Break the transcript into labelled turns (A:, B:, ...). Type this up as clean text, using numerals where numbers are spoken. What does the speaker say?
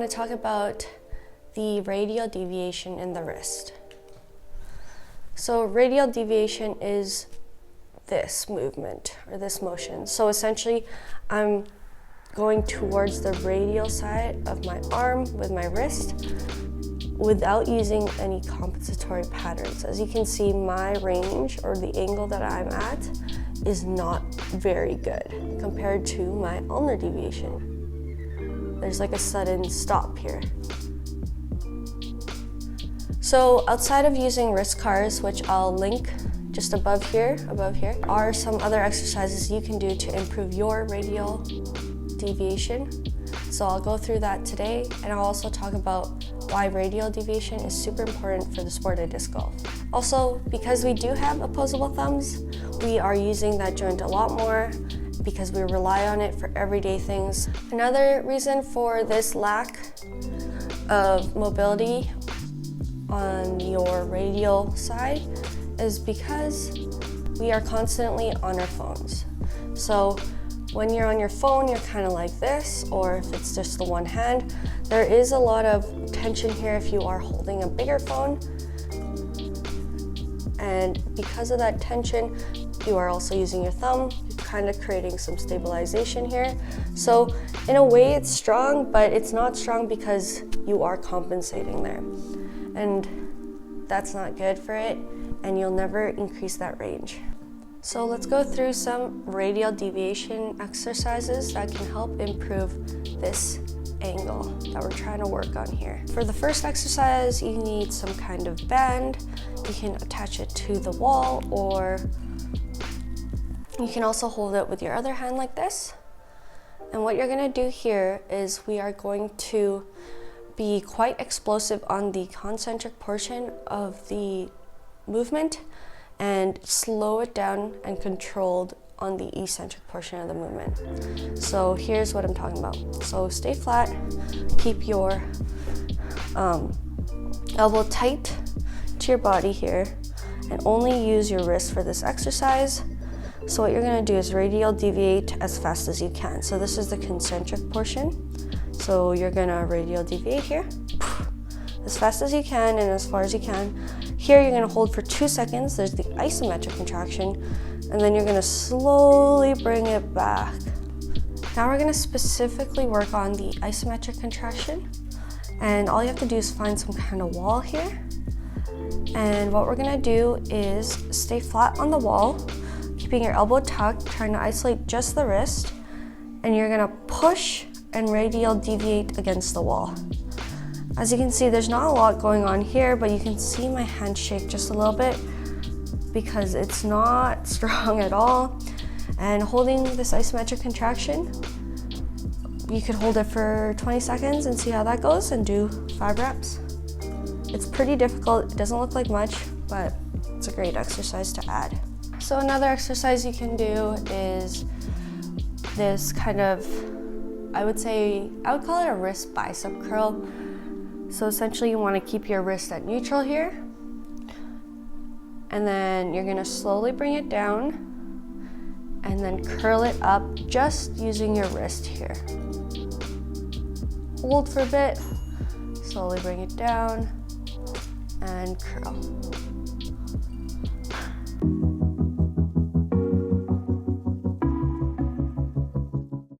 A: want to talk about the radial deviation in the wrist. So radial deviation is this movement or this motion. So essentially, I'm going towards the radial side of my arm with my wrist without using any compensatory patterns. As you can see, my range or the angle that I'm at is not very good compared to my ulnar deviation. There's like a sudden stop here. So outside of using wrist cars, which I'll link just above here, are some other exercises you can do to improve your radial deviation. So I'll go through that today, and I'll also talk about why radial deviation is super important for the sport of disc golf. Also, because we do have opposable thumbs, we are using that joint a lot more because we rely on it for everyday things. Another reason for this lack of mobility on your radial side is because we are constantly on our phones. So when you're on your phone, you're kind of like this, or if it's just the one hand, there is a lot of tension here if you are holding a bigger phone. And because of that tension, you are also using your thumb, kind of creating some stabilization here. So in a way it's strong, but it's not strong because you are compensating there. And that's not good for it, and you'll never increase that range. So let's go through some radial deviation exercises that can help improve this angle that we're trying to work on here. For the first exercise, you need some kind of band. You can attach it to the wall, or you can also hold it with your other hand like this. And what you're gonna do here is we are going to be quite explosive on the concentric portion of the movement and slow it down and controlled on the eccentric portion of the movement. So here's what I'm talking about. So stay flat, keep your elbow tight to your body here, and only use your wrist for this exercise. So what you're gonna do is radial deviate as fast as you can. So this is the concentric portion. So you're gonna radial deviate here, as fast as you can and as far as you can. Here you're gonna hold for 2 seconds, there's the isometric contraction, and then you're gonna slowly bring it back. Now we're gonna specifically work on the isometric contraction, and all you have to do is find some kind of wall here. And what we're gonna do is stay flat on the wall, keeping your elbow tucked, trying to isolate just the wrist, and you're gonna push and radial deviate against the wall. As you can see, there's not a lot going on here, but you can see my hand shake just a little bit because it's not strong at all. And holding this isometric contraction, you could hold it for 20 seconds and see how that goes and do 5 reps. It's pretty difficult, it doesn't look like much, but it's a great exercise to add. So another exercise you can do is this kind of, I would call it a wrist bicep curl. So essentially you want to keep your wrist at neutral here, and then you're going to slowly bring it down and then curl it up just using your wrist here. Hold for a bit, slowly bring it down and curl.